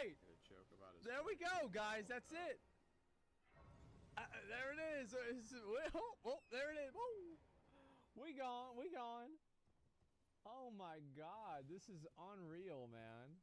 right. There we go, guys. That's it. There it is. Oh, there it is. Woo. We gone. We gone. Oh my God. This is unreal, man.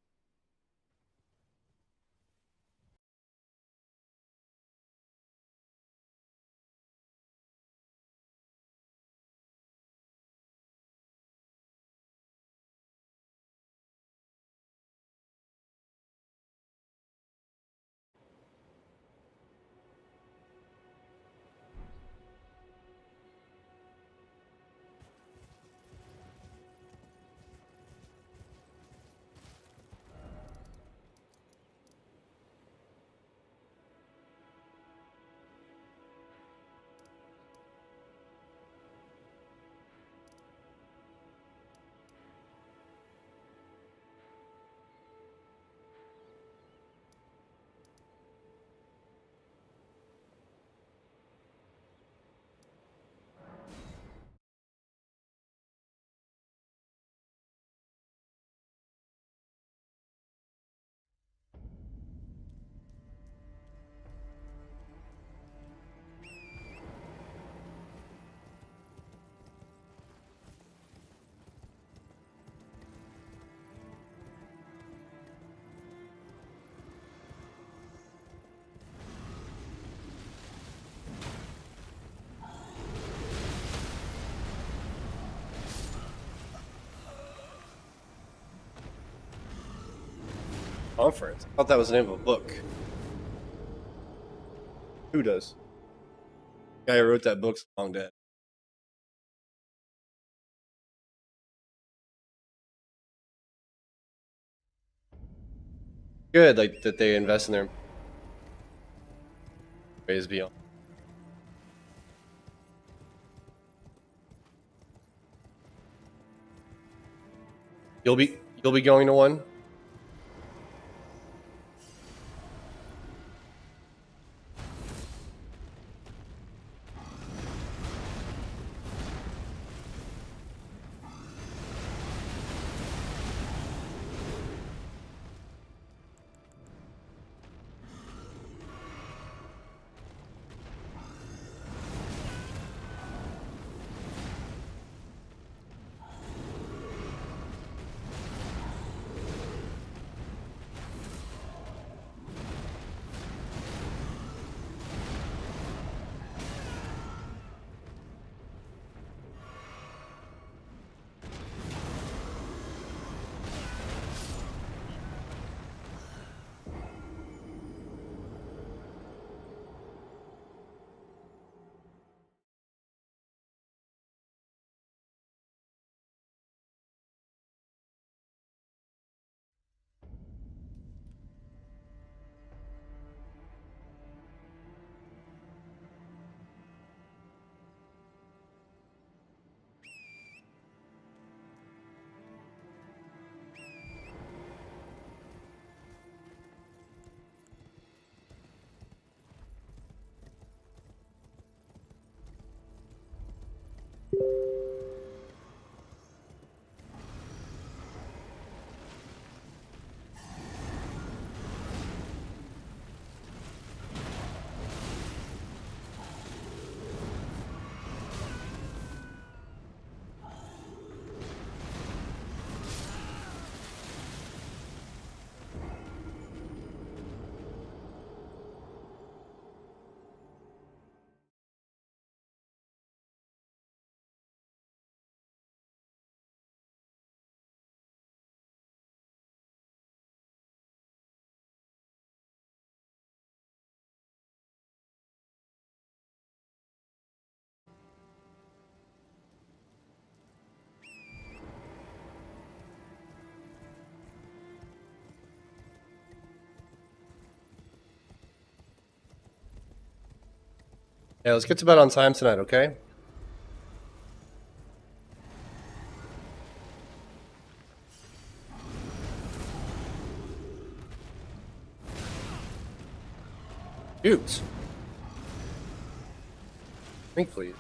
Conference. I thought that was the name of a book. Who does? The guy who wrote that book's long dead. Good, like that they invest in their ways beyond. You'll be going to one. Yeah, let's get to bed on time tonight, okay? Shoot. Think, please.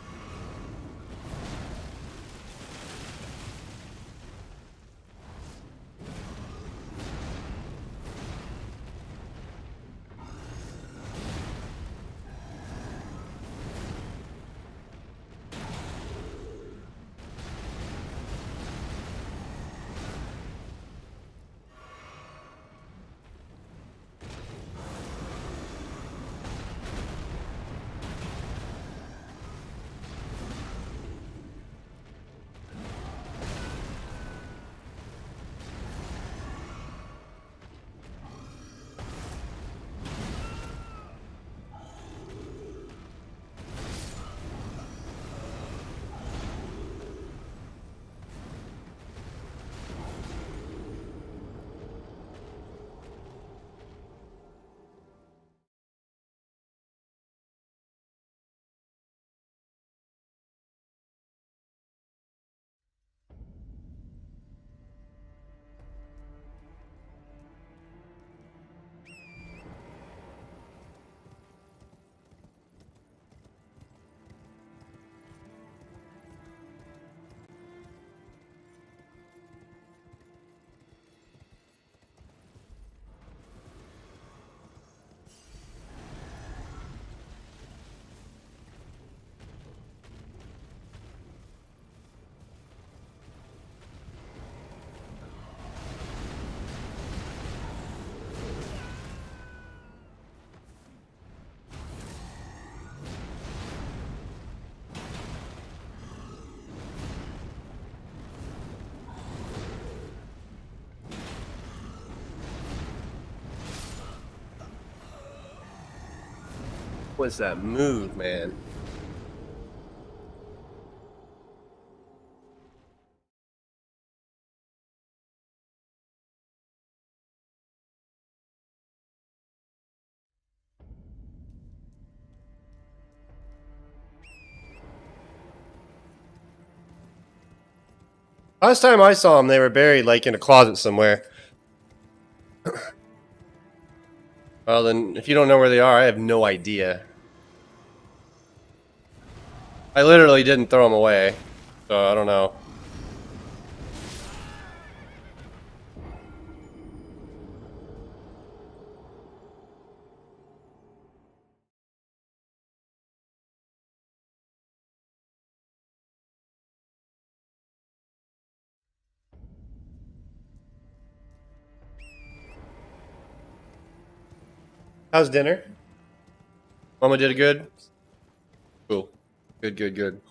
was that move, man? Last time I saw them, they were buried like in a closet somewhere. Well, then, if you don't know where they are, I have no idea. I literally didn't throw them away, so I don't know. How's dinner? Mama did it good? Cool. Good, good, good.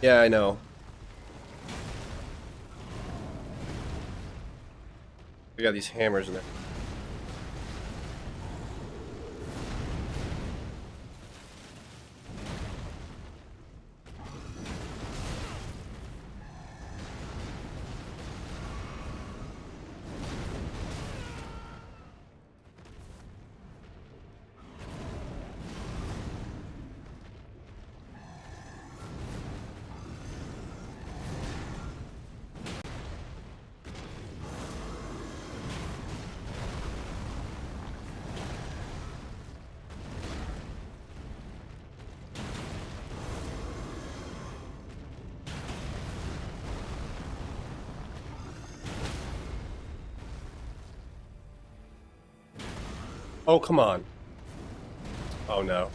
Yeah, I know. We got these hammers in there. Oh, come on. Oh, no.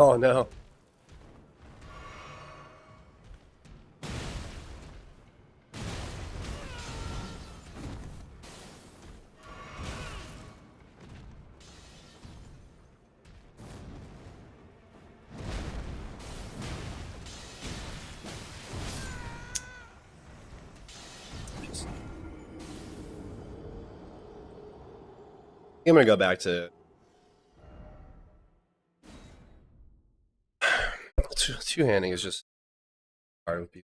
Oh no. I'm gonna go back to two-handing is just hard with people.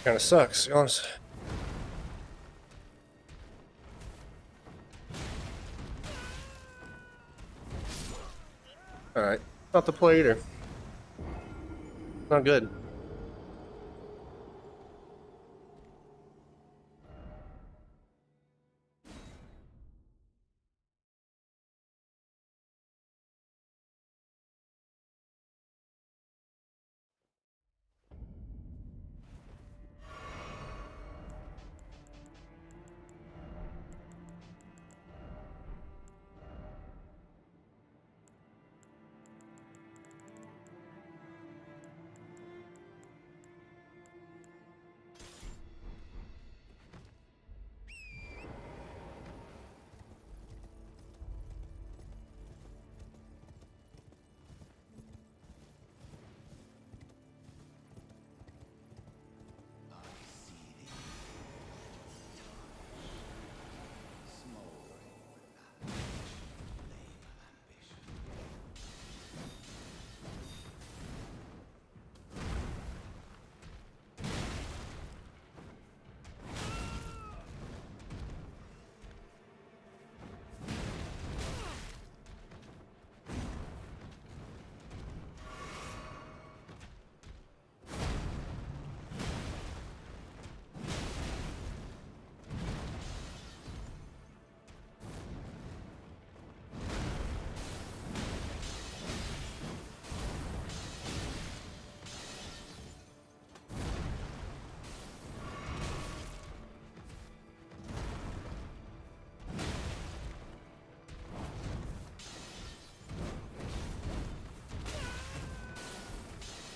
Kind of sucks, to be honest. All right, not the play either. Not good.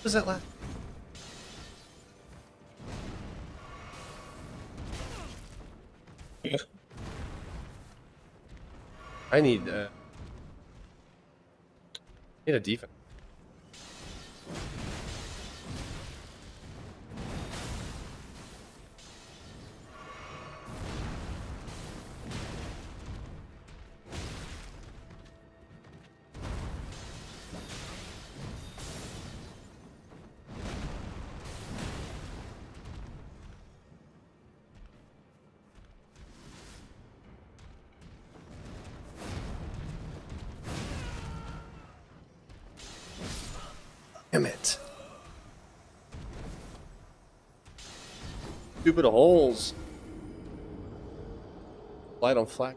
What was that last? I need a defense. Damn it. Stupid holes. Light on flag.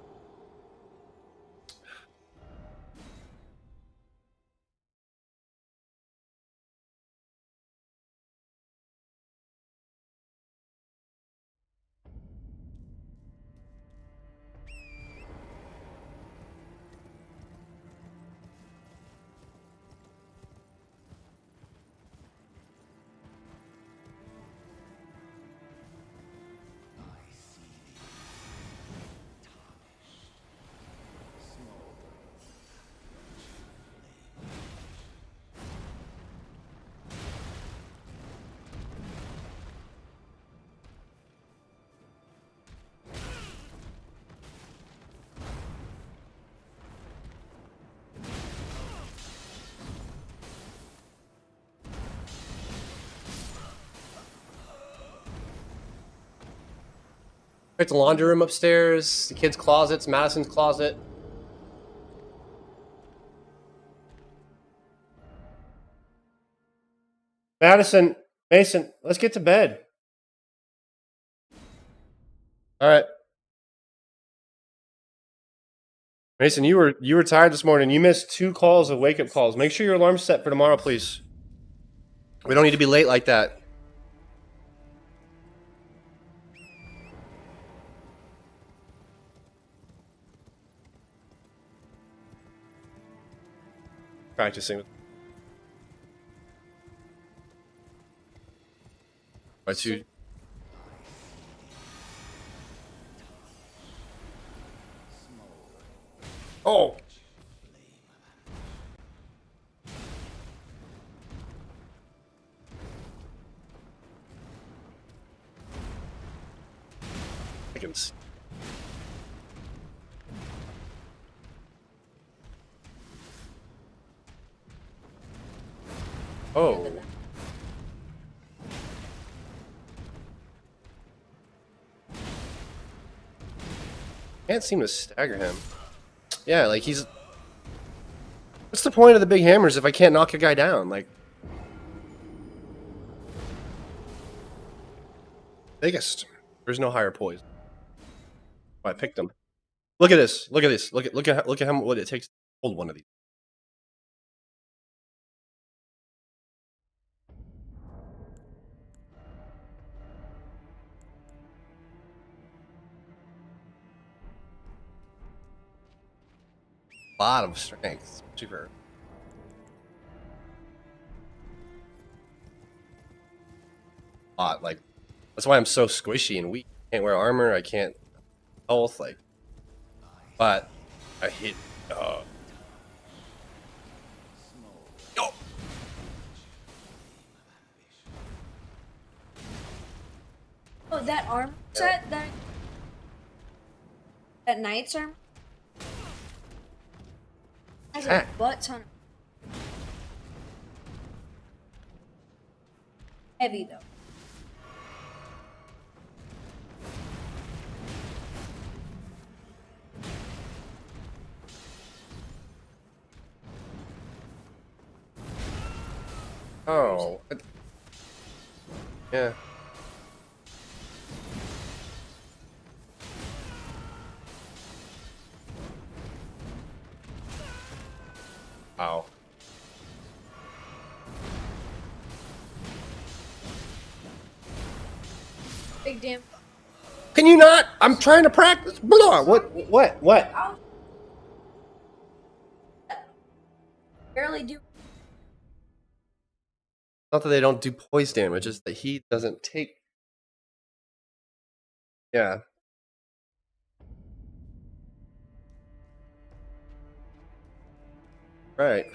It's a laundry room upstairs, the kids' closets, Madison's closet. Madison, Mason, let's get to bed. All right. Mason, you were tired this morning. You missed 2 calls of wake-up calls. Make sure your alarm's set for tomorrow, please. We don't need to be late like that. Practicing. What's you? Oh. I can see. Oh. Can't seem to stagger him. Yeah, like he's... What's the point of the big hammers if I can't knock a guy down? Like... Biggest. There's no higher poise. Oh, I picked him. Look at this. Look at this. Look at how what it takes to hold one of these. A lot of strength. Super. A lot. Like, that's why I'm so squishy and weak. I can't wear armor. I can't health. Like, but I hit. Oh. Oh, that arm set, that knight's arm has a butt ton. Heavy though. Oh. Yeah. Wow. Big damn. Can you not? I'm trying to practice. What? Barely do. Not that they don't do poise damage, it's that he doesn't take. Yeah. Right.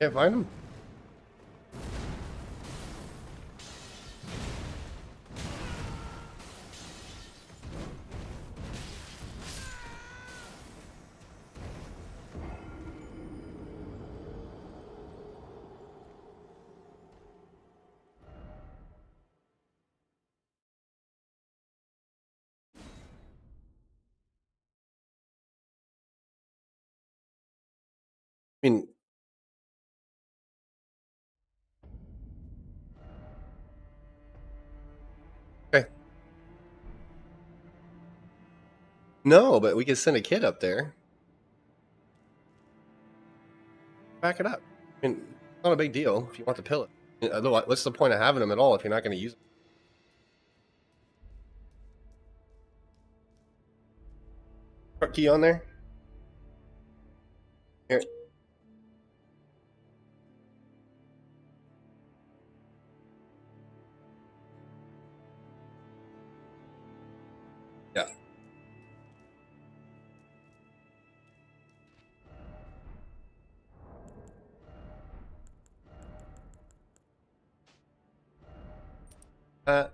Can't find him. I mean, okay. No, but we could send a kid up there. Back it up. I mean, it's not a big deal if you want the pillar. Otherwise, what's the point of having them at all if you're not going to use them? Key on there? Here. Yeah. Uh,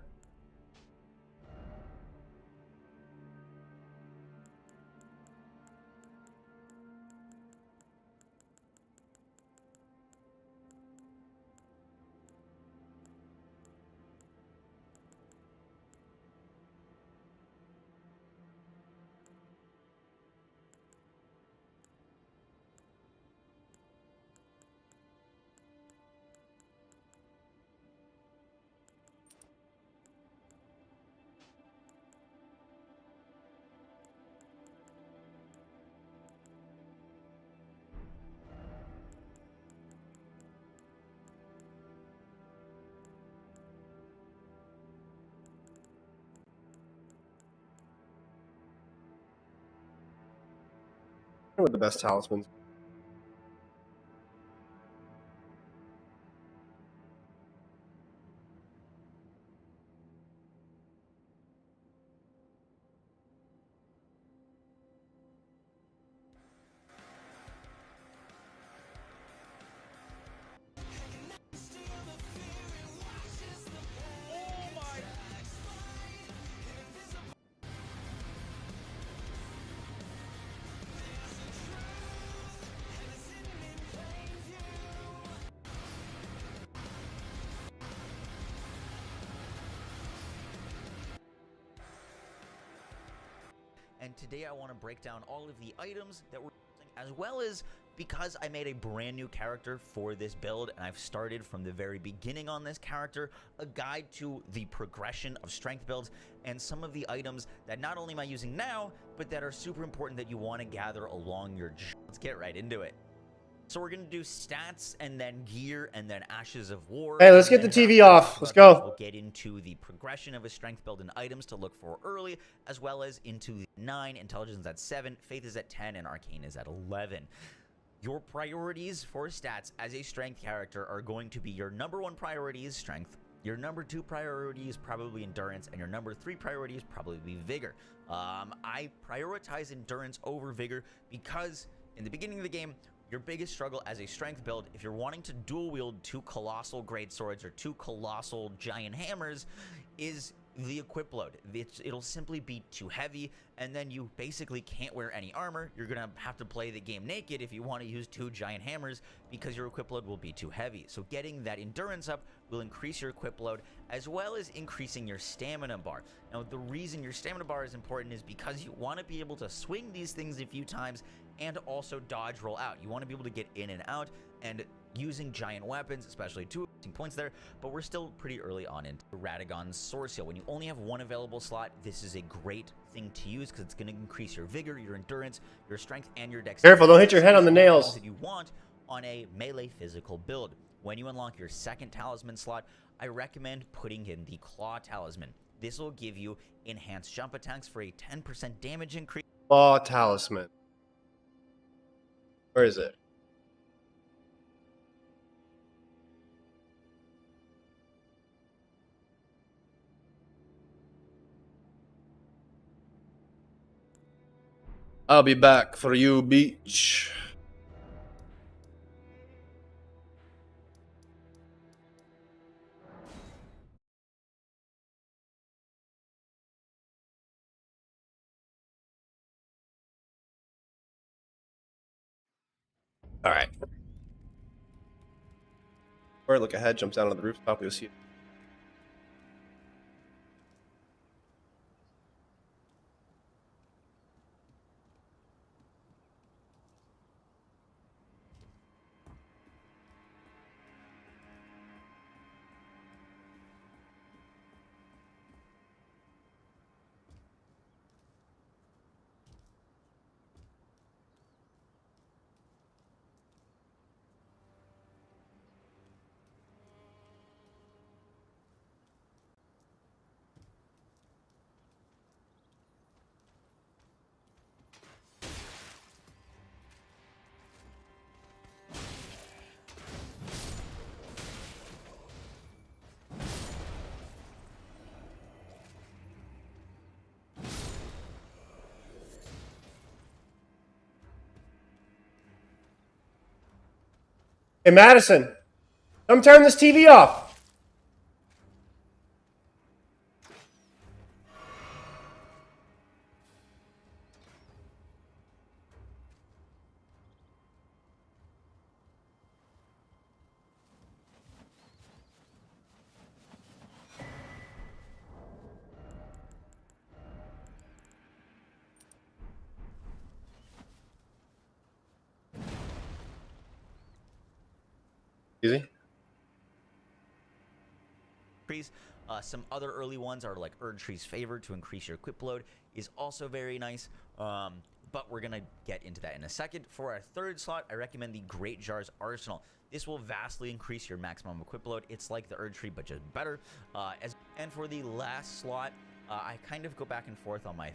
what the best talismans? And today I want to break down all of the items that we're using, as well as, because I made a brand new character for this build and I've started from the very beginning on this character, a guide to the progression of strength builds and some of the items that not only am I using now, but that are super important that you want to gather along your journey. Let's get right into it. So we're going to do stats and then gear and then Ashes of War. Hey, let's get the TV off. Let's go. We'll get into the progression of a strength build and items to look for early, as well as into the 9, intelligence at 7, faith is at 10, and arcane is at 11. Your priorities for stats as a strength character are going to be your number 1 priority is strength, your number 2 priority is probably endurance, and your number 3 priority is probably vigor. I prioritize endurance over vigor because in the beginning of the game, your biggest struggle as a strength build, if you're wanting to dual wield 2 colossal great swords or 2 colossal giant hammers, is the equip load. It'll simply be too heavy, and then you basically can't wear any armor. You're gonna have to play the game naked if you want to use 2 giant hammers because your equip load will be too heavy. So getting that endurance up will increase your equip load, as well as increasing your stamina bar. Now, the reason your stamina bar is important is because you want to be able to swing these things a few times and also dodge roll out. You want to be able to get in and out, and using giant weapons, especially 2 points there, but we're still pretty early on into Radagon's Sword Seal. When you only have 1 available slot, this is a great thing to use because it's going to increase your vigor, your endurance, your strength, and your dexterity. Careful, don't hit your head on the nails. That you want on a melee physical build. When you unlock your 2nd talisman slot, I recommend putting in the Claw Talisman. This will give you enhanced jump attacks for a 10% damage increase. Claw Talisman. Where is it? I'll be back for you, beach. All right. Or look ahead, jumps down on the rooftop. You'll see. Hey, Madison, come turn this TV off. Easy. Some other early ones are like Erdtree's Favor to increase your equip load is also very nice. But we're going to get into that in a second. For our third slot, I recommend the Great Jar's Arsenal. This will vastly increase your maximum equip load. It's like the Erdtree, but just better. And for the last slot, I kind of go back and forth on my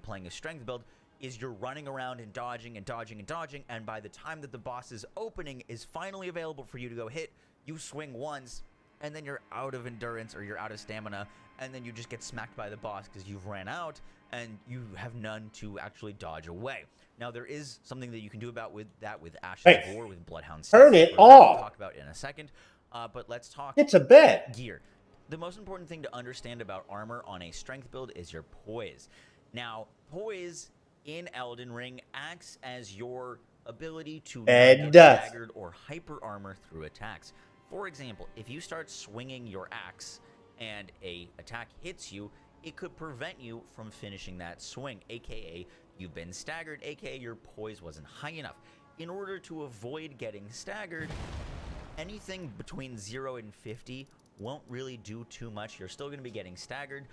playing a strength build. Is you're running around and dodging and dodging and dodging, and by the time that the boss's opening is finally available for you to go hit, you swing once, and then you're out of endurance or you're out of stamina, and then you just get smacked by the boss because you've ran out and you have none to actually dodge away. Now, there is something that you can do about with Ashes of War, with Bloodhound. Turn it off. Talk about in a second, but let's talk. Get to bed. Gear. The most important thing to understand about armor on a strength build is your poise. Now, poise in Elden Ring acts as your ability to not get staggered or hyper armor through attacks. For example, if you start swinging your axe and a attack hits you, it could prevent you from finishing that swing, aka you've been staggered, aka your poise wasn't high enough. In order to avoid getting staggered, anything between 0 and 50 won't really do too much. You're still going to be getting staggered.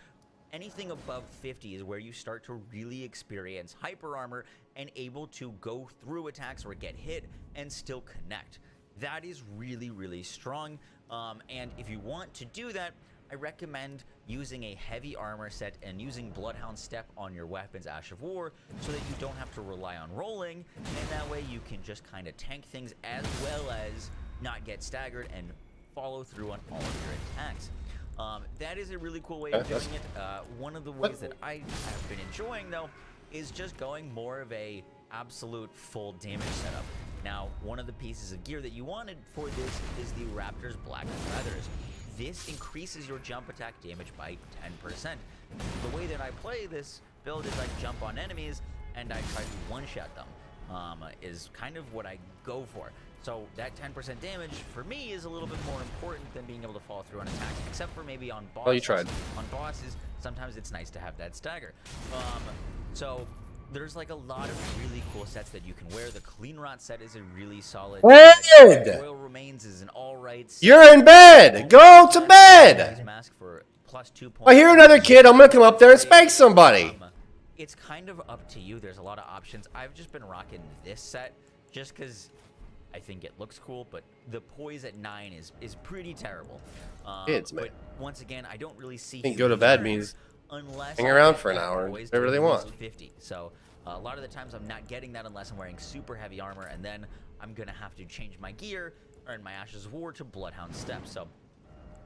Anything above 50 is where you start to really experience hyper armor and able to go through attacks or get hit and still connect. That is really, really strong. And if you want to do that, I recommend using a heavy armor set and using Bloodhound Step on your weapons, Ash of War, so that you don't have to rely on rolling, and that way you can just kind of tank things as well as not get staggered and follow through on all of your attacks. That is a really cool way of doing it. One of the ways that I have been enjoying, though, is just going more of a absolute full damage setup. Now, one of the pieces of gear that you wanted for this is the Raptor's Black Feathers. This increases your jump attack damage by 10%. The way that I play this build is I jump on enemies and I try to one-shot them, is kind of what I go for. So that 10% damage for me is a little bit more important than being able to follow through on attacks, except for maybe on bosses. Oh, you tried. On bosses, sometimes it's nice to have that stagger. So there's like a lot of really cool sets that you can wear. The Clean Rot set is a really solid set. Royal Remains is an alright set. You're in bed. Go to bed. Mask for plus 2 points. I hear another kid. I'm gonna come up there and spank somebody. It's kind of up to you. There's a lot of options. I've just been rocking this set just because I think it looks cool, but the poise at 9 is pretty terrible. But once again, I don't really see. I think go to bed means hang around for an hour, whatever they want. 50. So a lot of the times I'm not getting that unless I'm wearing super heavy armor, and then I'm gonna have to change my gear or in my Ashes of War to Bloodhound Step. So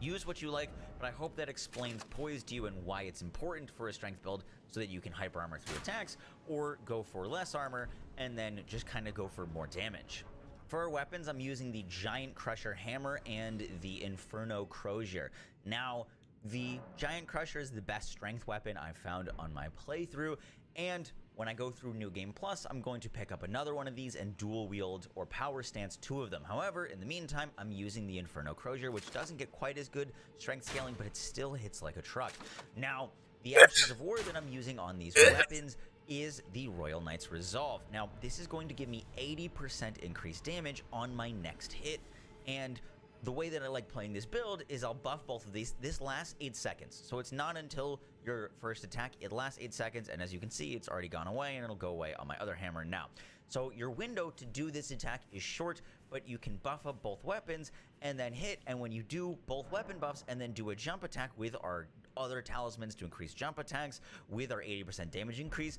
use what you like, but I hope that explains poise to you and why it's important for a strength build so that you can hyper armor through attacks or go for less armor and then just kind of go for more damage. For our weapons, I'm using the Giant Crusher Hammer and the Inferno Crozier. Now, the Giant Crusher is the best strength weapon I've found on my playthrough, and when I go through New Game Plus, I'm going to pick up another one of these and dual wield or power stance 2 of them. However, in the meantime, I'm using the Inferno Crozier, which doesn't get quite as good strength scaling, but it still hits like a truck. Now, the Ashes of War that I'm using on these weapons is the Royal Knight's Resolve. Now, this is going to give me 80% increased damage on my next hit, and the way that I like playing this build is I'll buff both of these. This lasts 8 seconds, so it's not until your first attack. It lasts 8 seconds, and as you can see, it's already gone away, and it'll go away on my other hammer now. So your window to do this attack is short, but you can buff up both weapons and then hit, and when you do both weapon buffs and then do a jump attack with our other talismans to increase jump attacks with our 80% damage increase,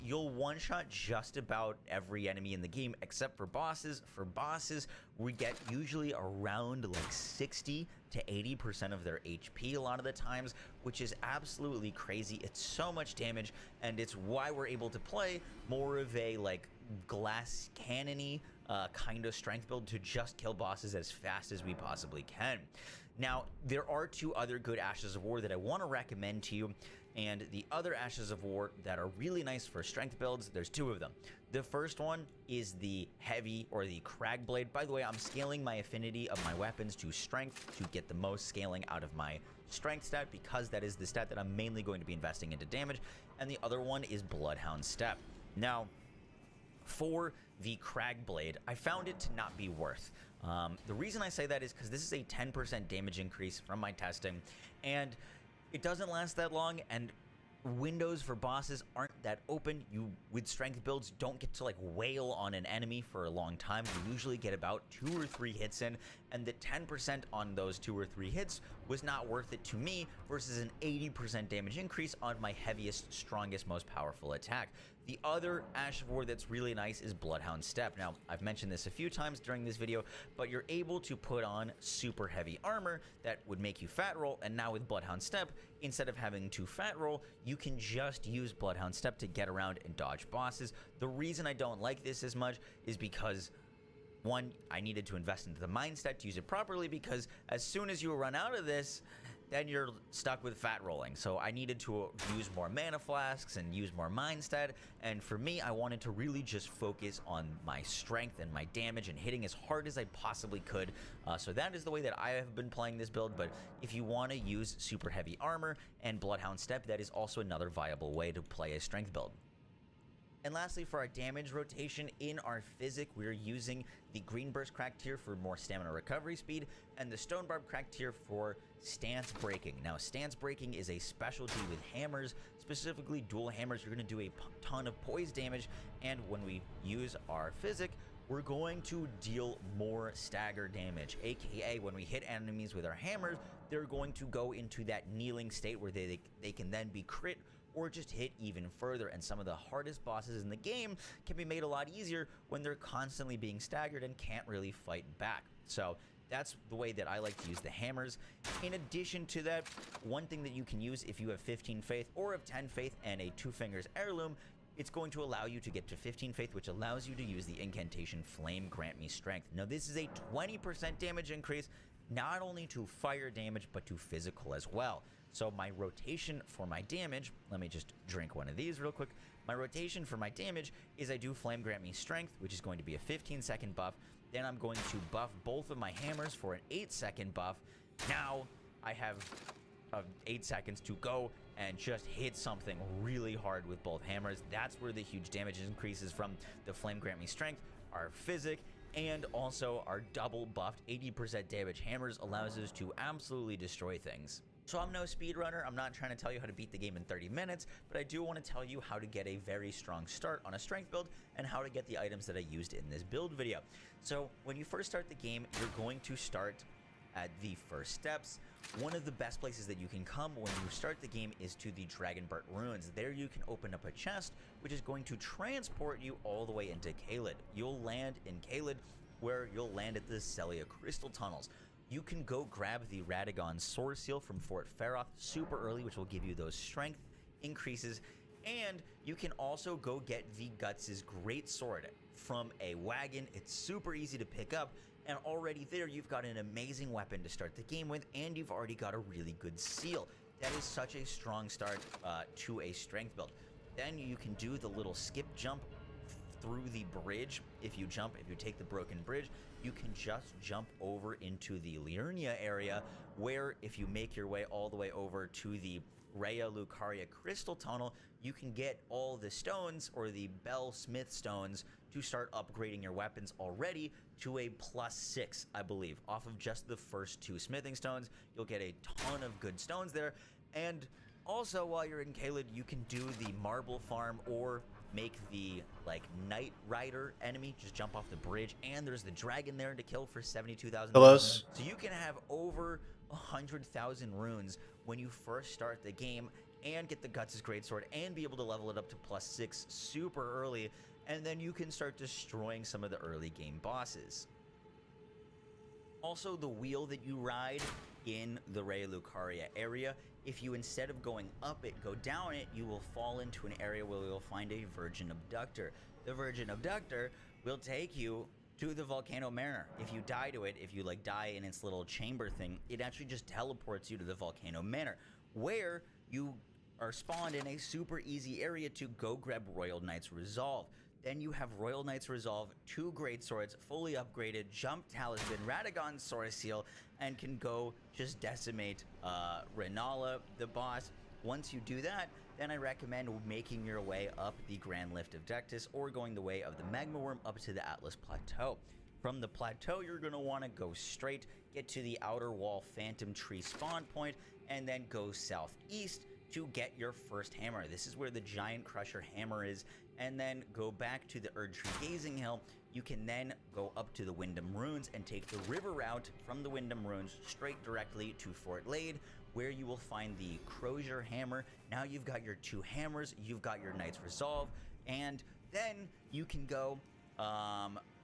you'll one-shot just about every enemy in the game except for bosses. For bosses, we get usually around like 60 to 80% of their HP a lot of the times, which is absolutely crazy. It's so much damage, and it's why we're able to play more of a like glass cannon-y kind of strength build to just kill bosses as fast as we possibly can. Now, there are 2 other good Ashes of War that I want to recommend to you, and the other Ashes of War that are really nice for strength builds, there's 2 of them. The first one is the Heavy or the Crag Blade. By the way, I'm scaling my affinity of my weapons to strength to get the most scaling out of my strength stat, because that is the stat that I'm mainly going to be investing into damage, and the other one is Bloodhound Step. Now, for the Crag Blade, I found it to not be worth. The reason I say that is because this is a 10% damage increase from my testing, and it doesn't last that long, and windows for bosses aren't that open. You, with strength builds, don't get to like wail on an enemy for a long time. You usually get about 2 or 3 hits in, and the 10% on those 2 or 3 hits was not worth it to me versus an 80% damage increase on my heaviest, strongest, most powerful attack. The other Ash of War that's really nice is Bloodhound Step. Now, I've mentioned this a few times during this video, but you're able to put on super heavy armor that would make you fat roll, and now with Bloodhound Step, instead of having to fat roll, you can just use Bloodhound Step to get around and dodge bosses. The reason I don't like this as much is because, one, I needed to invest into the mind stat to use it properly, because as soon as you run out of this, then you're stuck with fat rolling. So I needed to use more mana flasks and use more mind stat, and for me, I wanted to really just focus on my strength and my damage and hitting as hard as I possibly could. So that is the way that I have been playing this build, but if you want to use super heavy armor and Bloodhound Step, that is also another viable way to play a strength build. And lastly, for our damage rotation in our physic, we're using the Green Burst Crack tier for more stamina recovery speed, and the Stone Barb Crack tier for stance breaking. Now, stance breaking is a specialty with hammers, specifically dual hammers. You're going to do a ton of poise damage, and when we use our physic, we're going to deal more stagger damage, aka when we hit enemies with our hammers, they're going to go into that kneeling state where they can then be crit or just hit even further, and some of the hardest bosses in the game can be made a lot easier when they're constantly being staggered and can't really fight back. So that's the way that I like to use the hammers. In addition to that, one thing that you can use if you have 15 faith or have 10 faith and a 2 fingers heirloom, it's going to allow you to get to 15 faith, which allows you to use the incantation Flame Grant Me Strength. Now, this is a 20% damage increase, not only to fire damage, but to physical as well. So my rotation for my damage, let me just drink one of these real quick. My rotation for my damage is I do Flame Grant Me Strength, which is going to be a 15-second buff. Then I'm going to buff both of my hammers for an 8-second buff. Now I have 8 seconds to go and just hit something really hard with both hammers. That's where the huge damage increases from the Flame Grant Me Strength, our physic, and also our double buffed 80% damage hammers allows us to absolutely destroy things. So I'm no speedrunner, I'm not trying to tell you how to beat the game in 30 minutes, but I do want to tell you how to get a very strong start on a strength build and how to get the items that I used in this build video. So when you first start the game, you're going to start at the first steps. One of the best places that you can come when you start the game is to the Dragonburt Ruins. There you can open up a chest, which is going to transport you all the way into Caelid. You'll land in Caelid, where you'll land at the Celia Crystal Tunnels. You can go grab the Radagon Sword Seal from Fort Feroth super early, which will give you those strength increases. And you can also go get the Guts' Great Sword from a wagon. It's super easy to pick up. And already there, you've got an amazing weapon to start the game with, and you've already got a really good seal. That is such a strong start to a strength build. Then you can do the little skip jump through the bridge. If you take the broken bridge, you can just jump over into the Liurnia area, where if you make your way all the way over to the Rhea Lucaria Crystal Tunnel, you can get all the stones, or the Bell Smith stones, to start upgrading your weapons already to a +6, I believe. Off of just the first 2 smithing stones, you'll get a ton of good stones there. And also, while you're in Caelid, you can do the marble farm, or make the Knight Rider enemy just jump off the bridge, and there's the dragon there to kill for 72,000 Hellos. so you can have over 100,000 runes when you first start the game, and get the Guts' Greatsword, and be able to level it up to +6 super early, and then you can start destroying some of the early game bosses. Also, the wheel that you ride in the Rhea Lucaria area, if you, instead of going up it, go down it, you will fall into an area where you'll find a Virgin Abductor. The Virgin Abductor will take you to the Volcano Manor. If you die to it, if you die in its little chamber thing, it actually just teleports you to the Volcano Manor, where you are spawned in a super easy area to go grab Royal Knight's Resolve. Then you have Royal Knight's Resolve, 2 Greatswords, fully upgraded, Jump Talisman, Radagon Source Seal, and can go just decimate Renala, the boss. Once you do that, then I recommend making your way up the Grand Lift of Dectus, or going the way of the Magma Worm up to the Atlas Plateau. From the plateau, you're going to want to go straight, get to the Outer Wall Phantom Tree spawn point, and then go southeast to get your first hammer. This is where the Giant Crusher hammer is, and then go back to the Erdtree Gazing Hill. You can then go up to the Wyndham Ruins and take the river route from the Wyndham Ruins straight directly to Fort Lade, where you will find the Crozier Hammer. Now you've got your 2 hammers, you've got your Knight's Resolve, and then you can go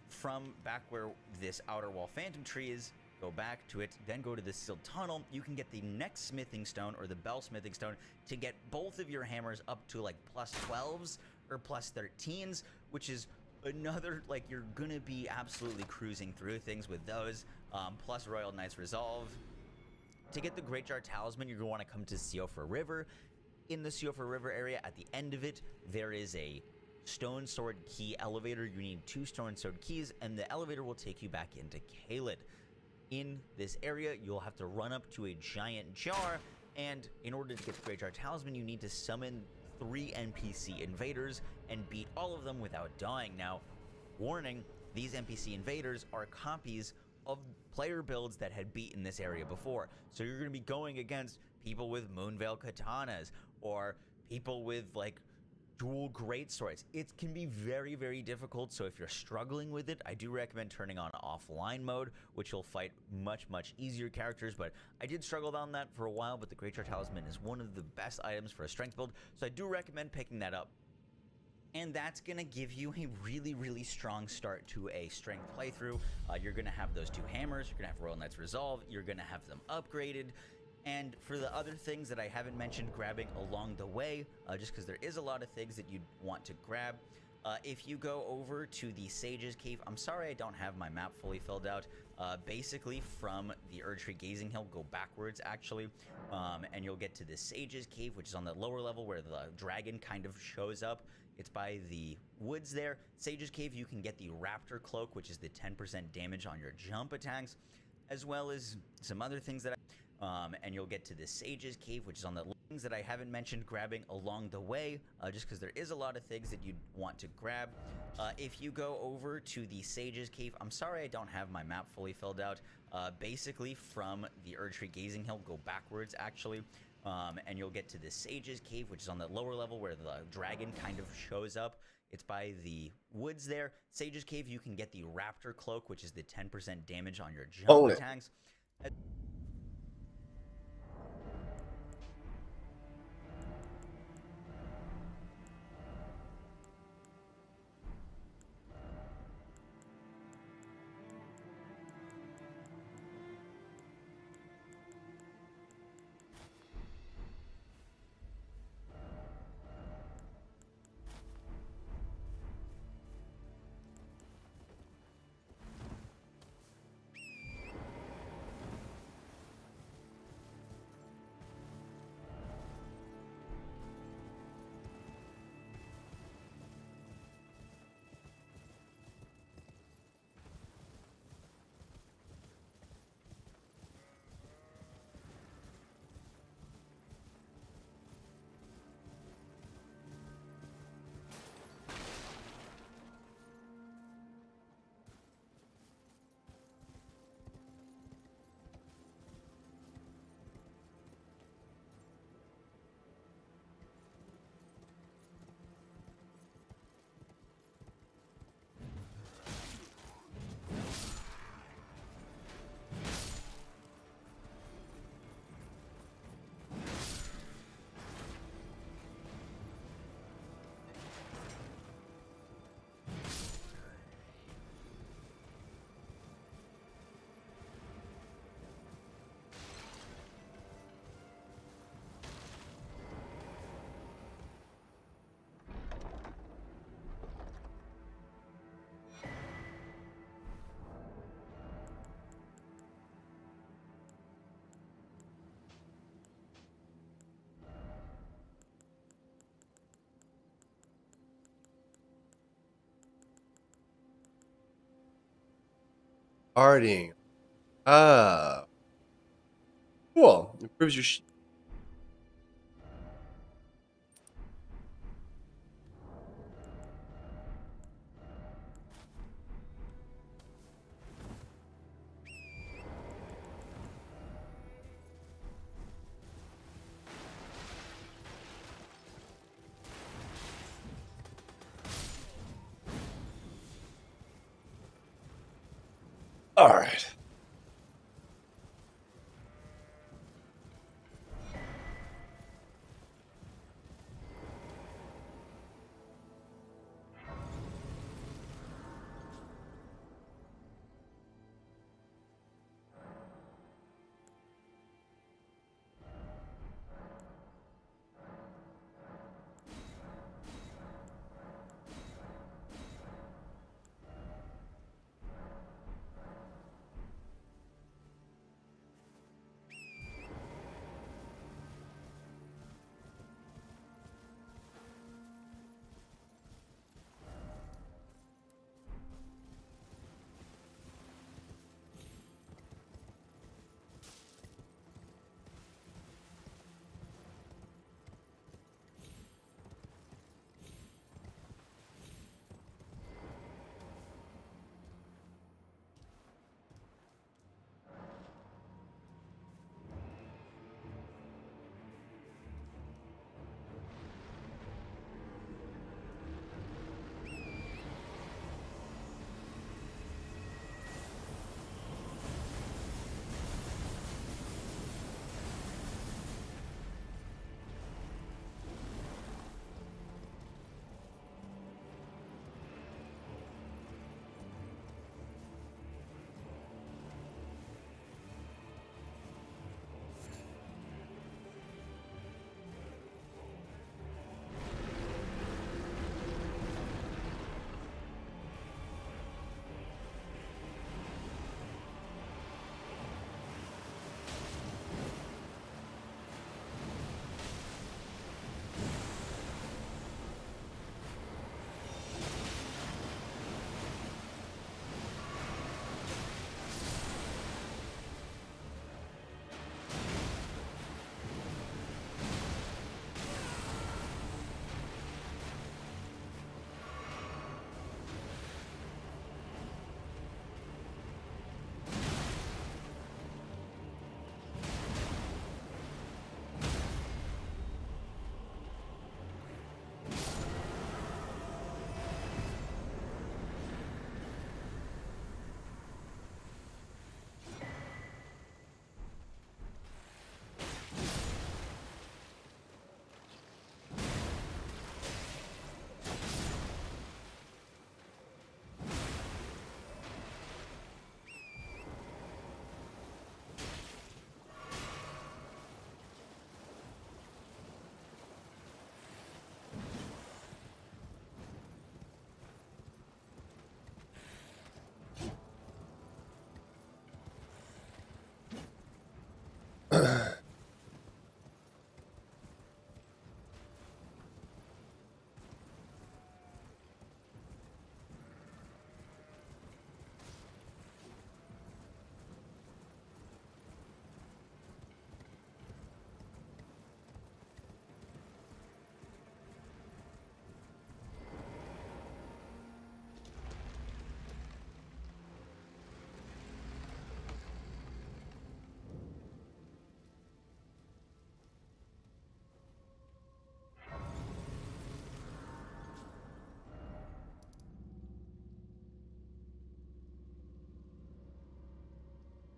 from back where this Outer Wall Phantom Tree is, go back to it, then go to the Sealed Tunnel. You can get the next Smithing Stone, or the Bell Smithing Stone, to get both of your hammers up to +12s or +13s, which is another, you're gonna be absolutely cruising through things with those, plus Royal Knight's Resolve. To get the Greatjar Talisman, you're gonna want to come to Siofra River. In the Siofra River area, at the end of it, there is a Stone Sword Key elevator. You need 2 Stone Sword Keys, and the elevator will take you back into Caelid. In this area, you'll have to run up to a giant jar, and in order to get the Greatjar Talisman, you need to summon 3 NPC invaders and beat all of them without dying. Now, warning, these NPC invaders are copies of player builds that had beaten this area before. So you're going to be going against people with Moonveil Katanas, or people with dual greatswords. It can be very, very difficult, so if you're struggling with it, I do recommend turning on offline mode, which will fight much, much easier characters. But I did struggle on that for a while, but the Greatjar Talisman is one of the best items for a strength build, so I do recommend picking that up. And that's going to give you a really, really strong start to a strength playthrough. You're going to have those 2 hammers, you're going to have Royal Knight's Resolve, you're going to have them upgraded. And for the other things that I haven't mentioned grabbing along the way, just because there is a lot of things that you'd want to grab, if you go over to the Sage's Cave, I'm sorry I don't have my map fully filled out. Basically, from the Erdtree Gazing Hill, go backwards actually, and you'll get to the Sage's Cave, which is on the lower level where the dragon kind of shows up. It's by the woods there. Sage's Cave, you can get the Raptor Cloak, which is the 10% damage on your jump attacks, as well as some other things that and you'll get to the Sage's Cave, which is on the things that I haven't mentioned grabbing along the way, just because there is a lot of things that you'd want to grab. If you go over to the Sage's Cave, I'm sorry I don't have my map fully filled out. Basically, from the Erdtree Gazing Hill, go backwards actually, and you'll get to the Sage's Cave, which is on the lower level where the dragon kind of shows up. It's by the woods there. Sage's Cave, you can get the Raptor Cloak, which is the 10% damage on your jump attacks. Partying. Ah. Cool. Improves your All right.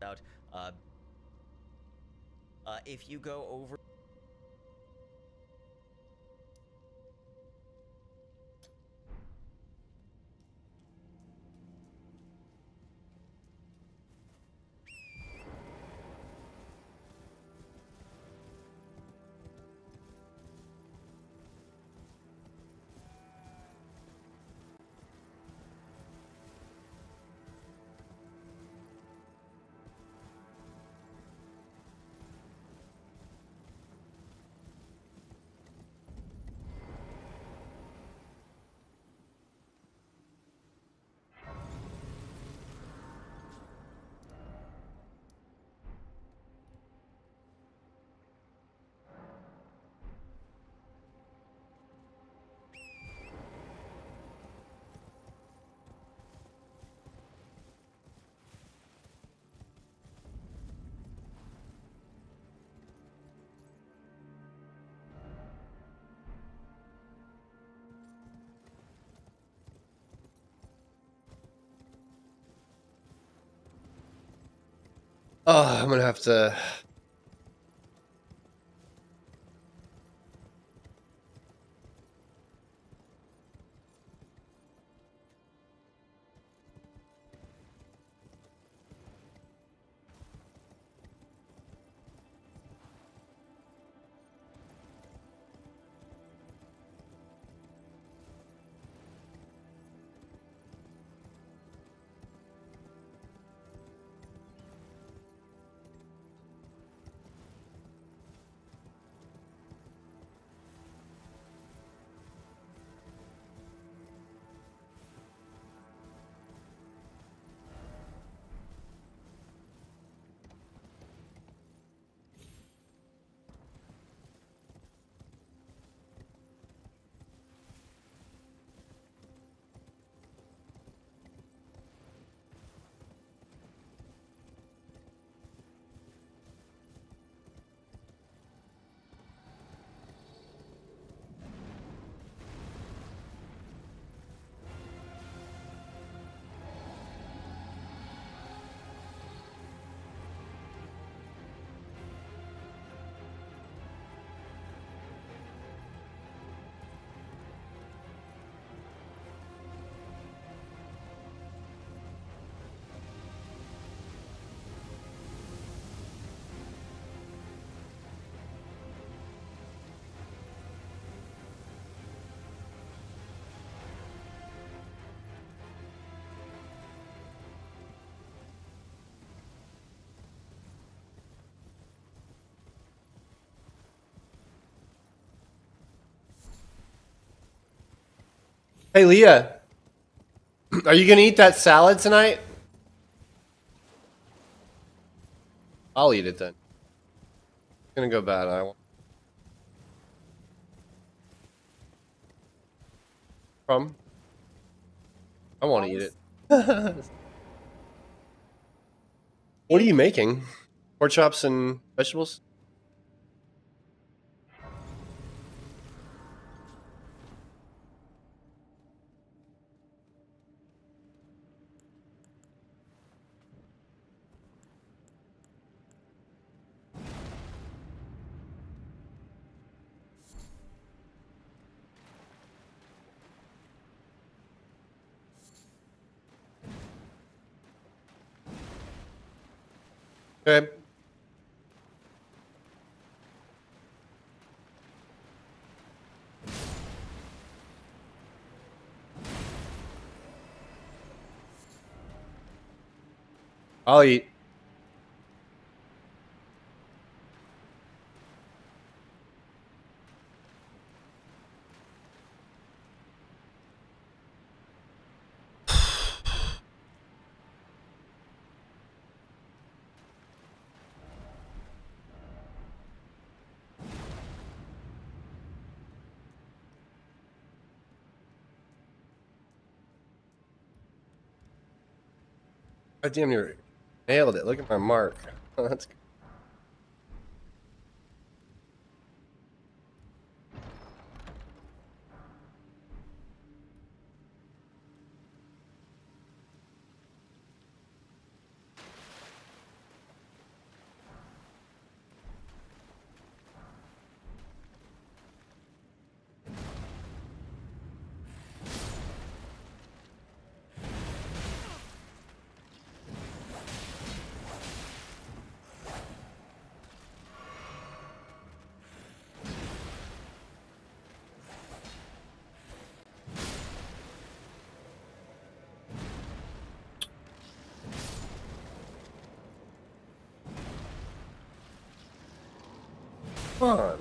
Out. If you go over. Oh, I'm gonna have to. Hey, Leah, are you gonna eat that salad tonight? I'll eat it then. It's gonna go bad. I want from. I want to eat it. What are you making? Pork chops and vegetables? Okay. I'll eat. I damn near nailed it. Look at my mark. That's good. Come on.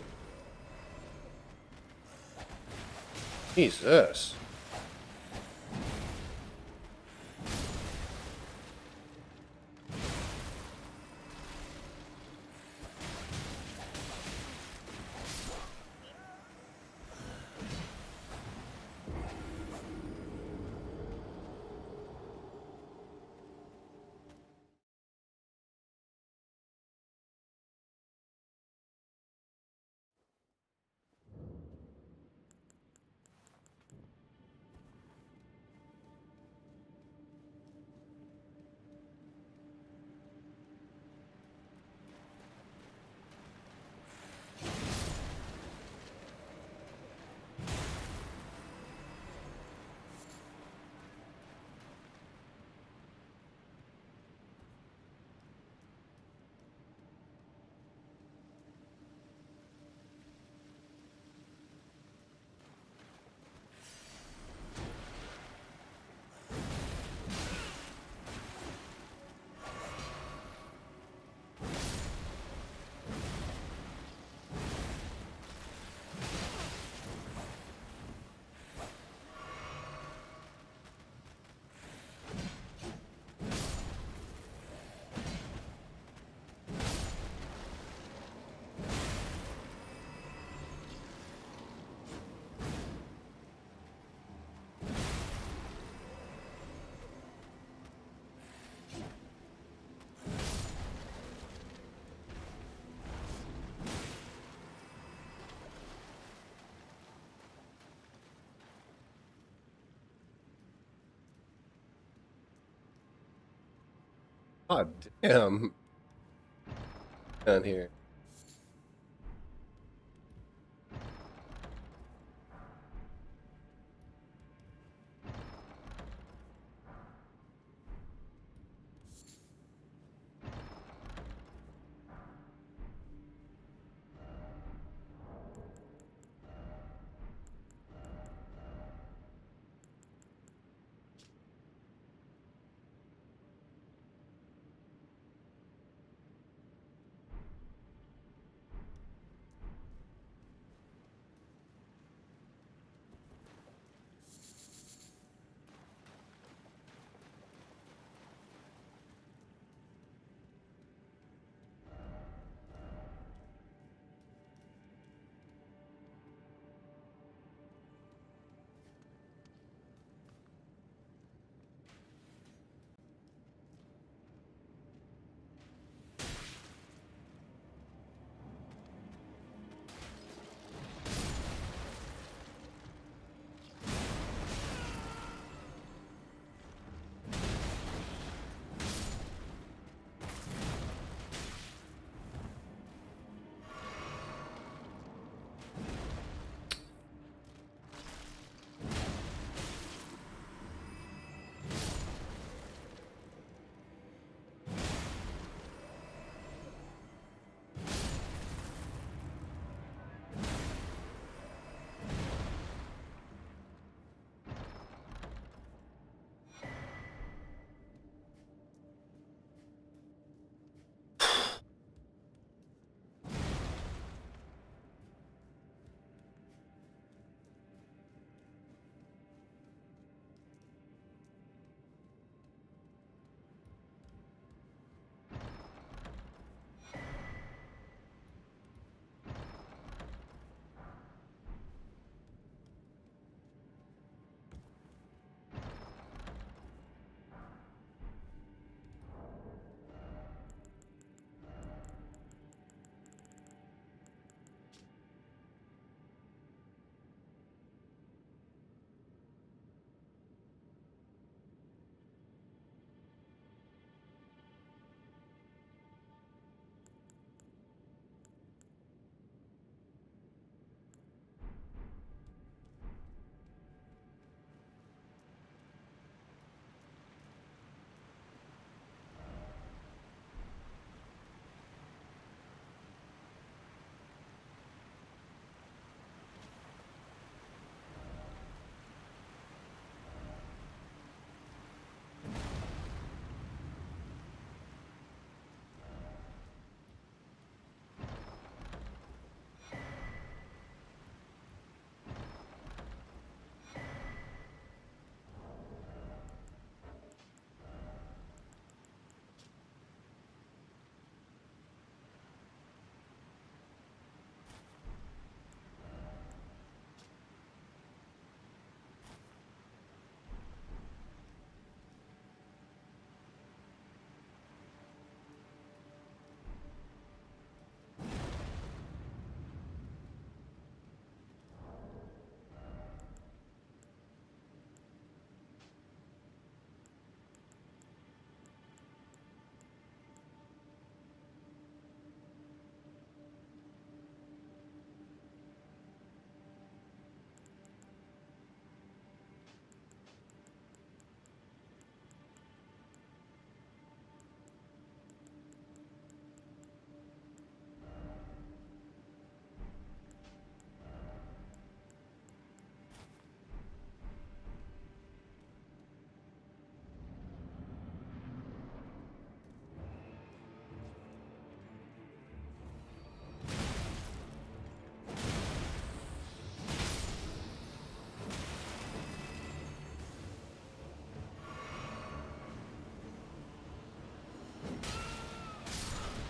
Jesus. God damn. Down here.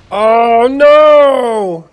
Oh no!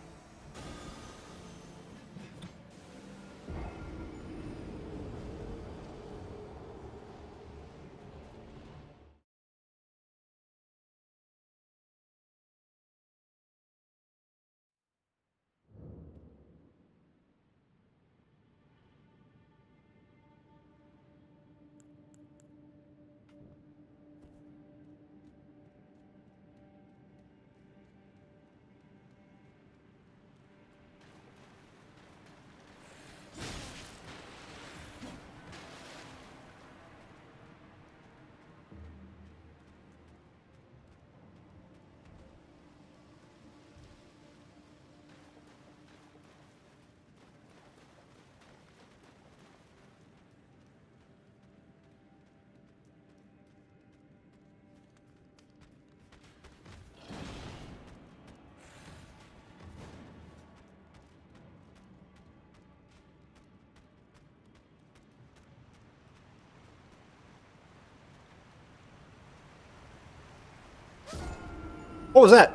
What was that?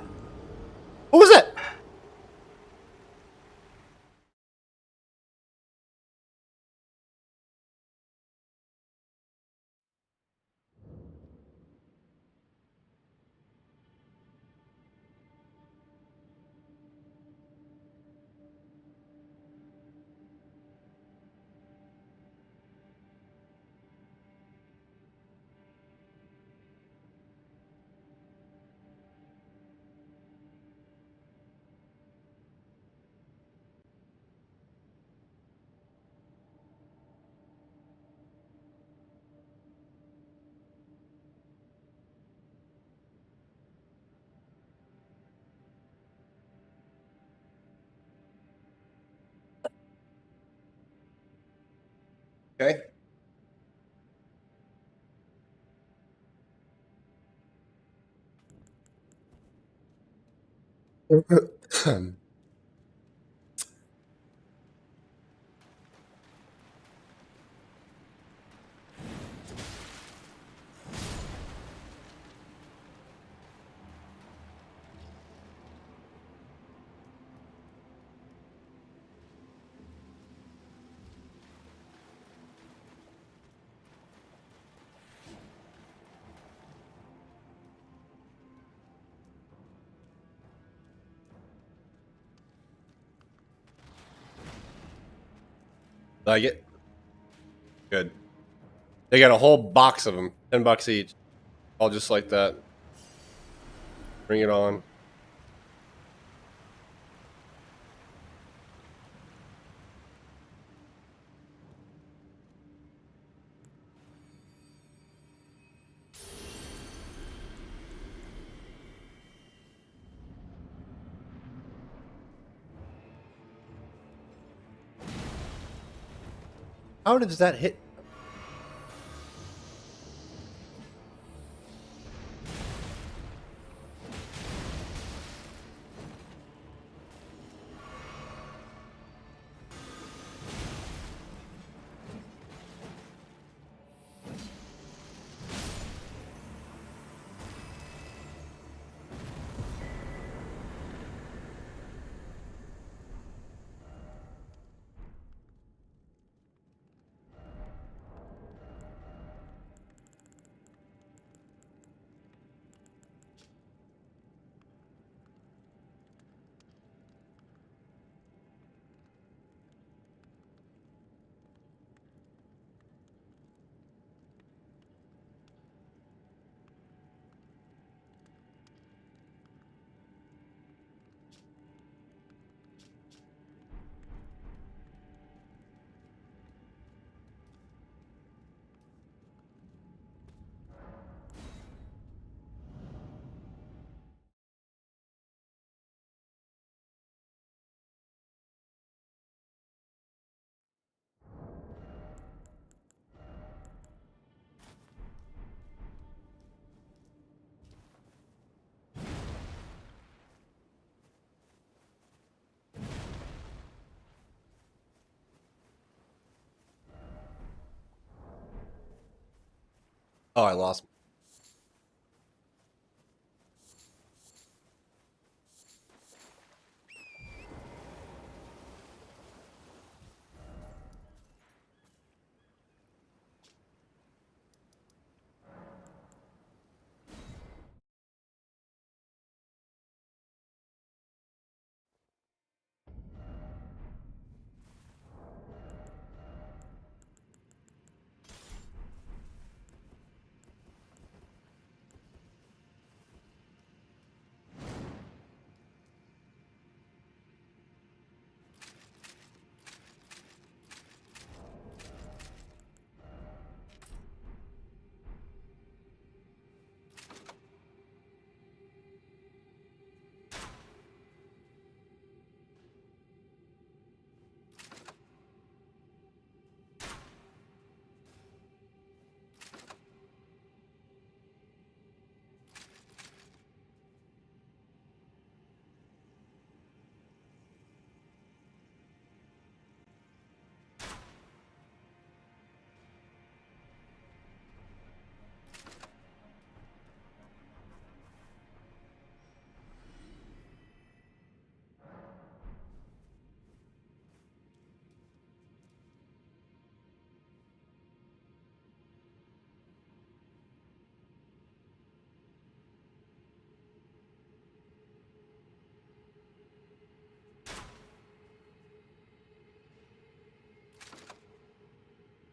What was that? Okay. Like it? Good. They got a whole box of them, $10 each, all just like that. Bring it on. How does that hit? Oh, I lost.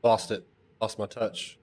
Lost it. Lost my touch.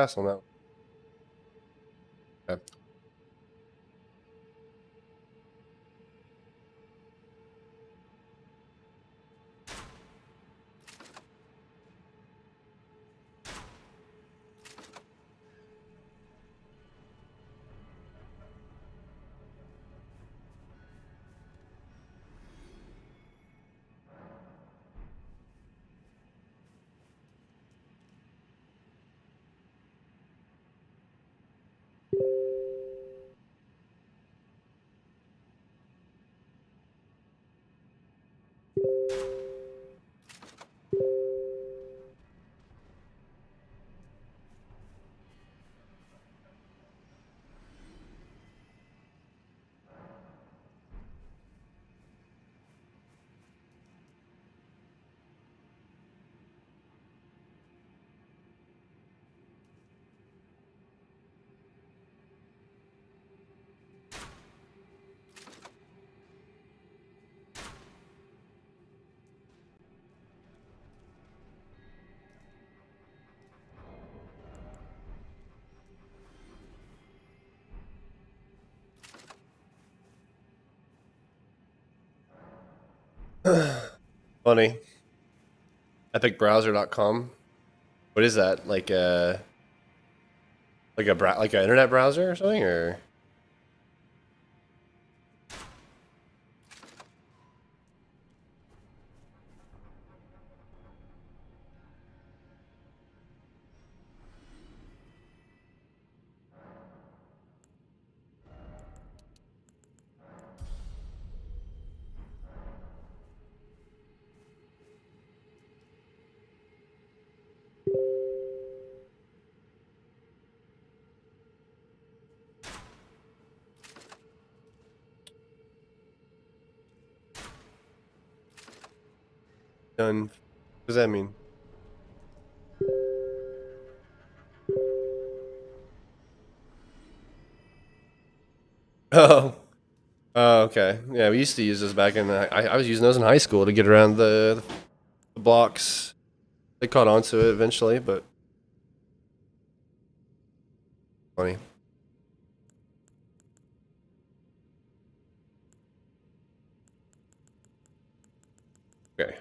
fast on that. Okay. Funny. Epicbrowser.com. What is that? Like a like an internet browser or something, or? Done. What does that mean? Oh. Oh, okay. Yeah, we used to use those back in. I was using those in high school to get around the blocks. They caught on to it eventually, but funny. Okay.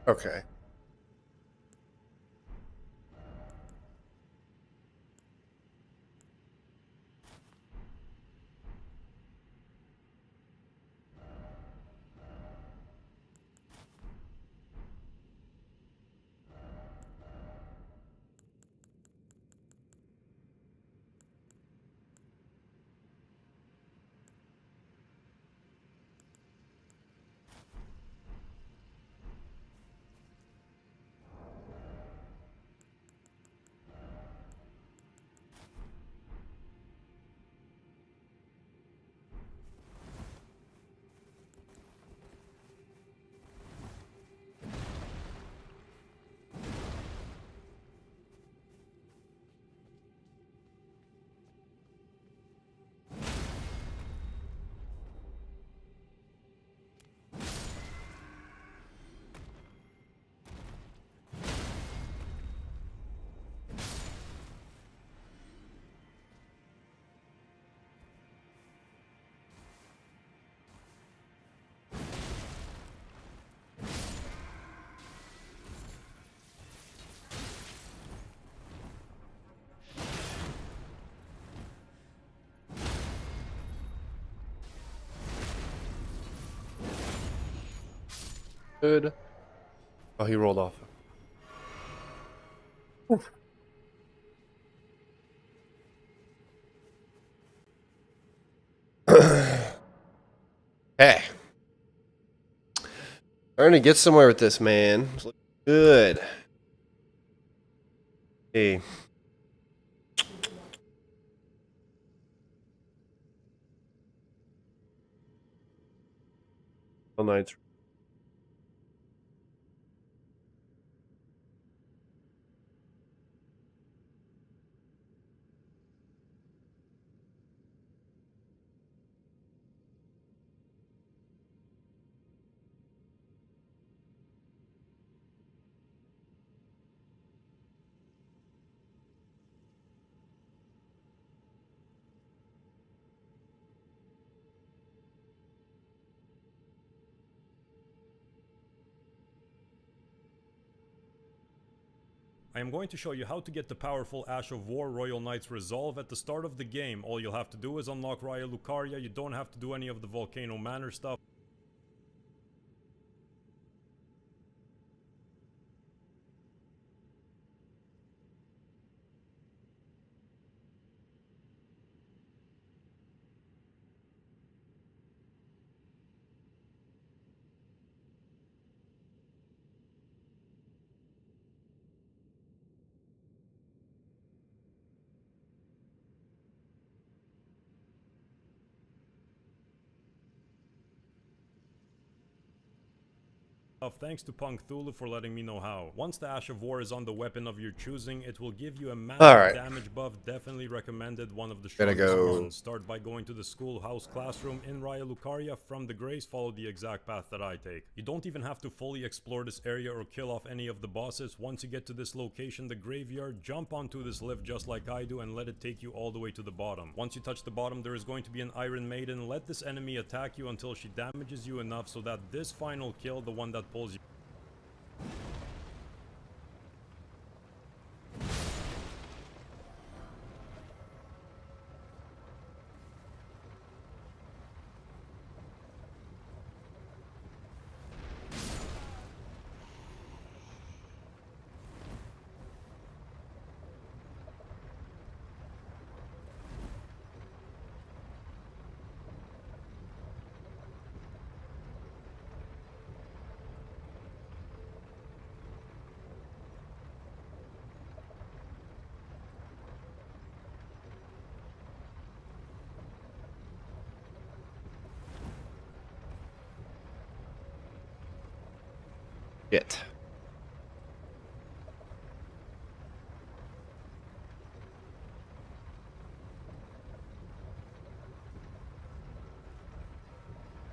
Okay. Good. Oh, he rolled off. Hey. Starting to get somewhere with this, man. It's looking good. Hey. All Knights. I am going to show you how to get the powerful Ash of War Royal Knight's resolve at the start of the game. All you'll have to do is unlock Raya Lucaria. You don't have to do any of the Volcano Manor stuff. Thanks to Punk Thulu for letting me know how. Once the Ash of War is on the weapon of your choosing, it will give you a massive damage buff. Definitely recommended, one of the strongest ones. Start by going to the schoolhouse classroom in Raya Lucaria. From the Grace, follow the exact path that I take. You don't even have to fully explore this area or kill off any of the bosses. Once you get to this location, the graveyard, jump onto this lift just like I do and let it take you all the way to the bottom. Once you touch the bottom, there is going to be an Iron Maiden. Let this enemy attack you until she damages you enough so that this final kill, the one that pulls you. Shit.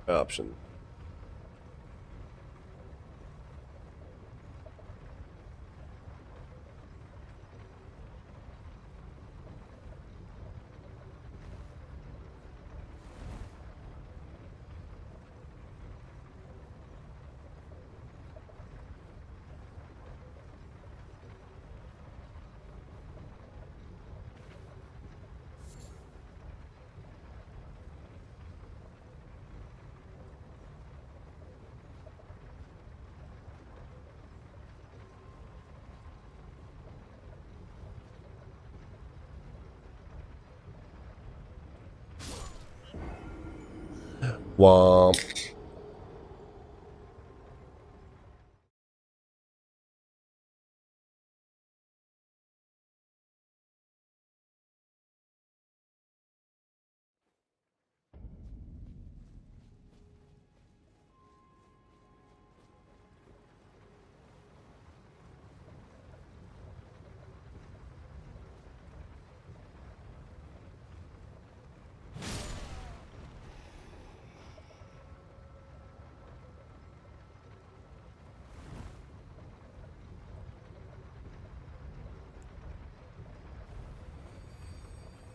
Option. Womp.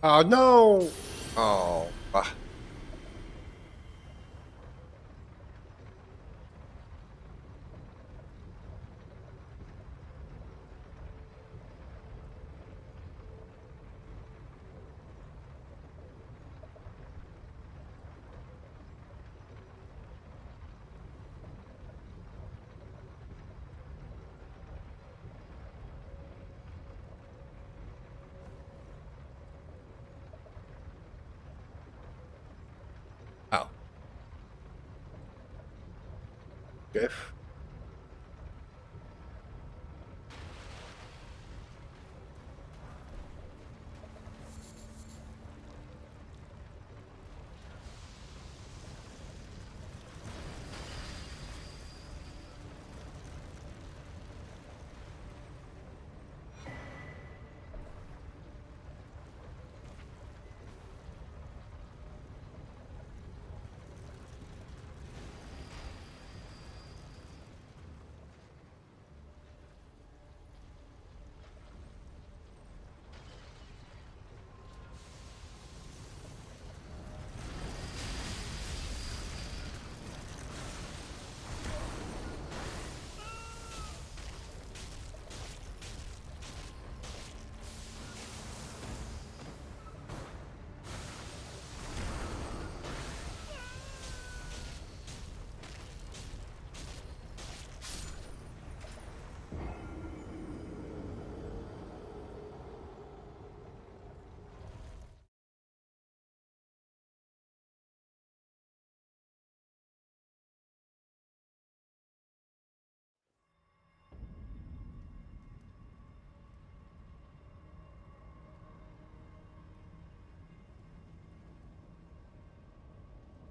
Oh no! Oh. Ah. Oh. Biff.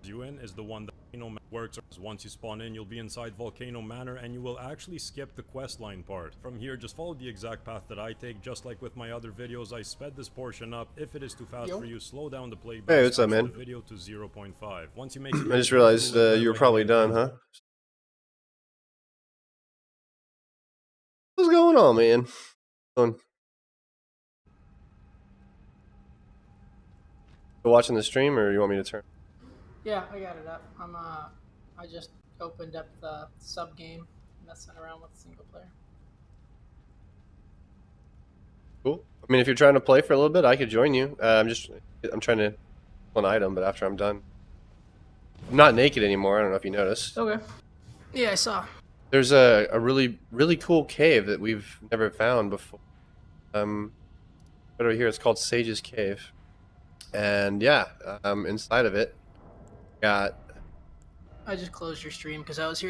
you in is the one that Volcano Manor works. Once you spawn in, you'll be inside Volcano Manor, and you will actually skip the questline part. From here, just follow the exact path that I take. Just like with my other videos, I sped this portion up. If it is too fast for you, slow down the playback. Hey, what's up, man? The video to 0.5. Once you make it, I just realized you were probably done, huh? What's going on, man? Watching the stream, or you want me to turn? Yeah, I got it up. I just opened up the sub game, messing around with single player. Cool. I mean, if you're trying to play for a little bit, I could join you. I'm trying to pull an item, but after I'm done, I'm not naked anymore. I don't know if you noticed. Okay. Yeah, I saw. There's a really cool cave that we've never found before. Right over here, it's called Sage's Cave. And yeah, inside of it, got. I just closed your stream because I was here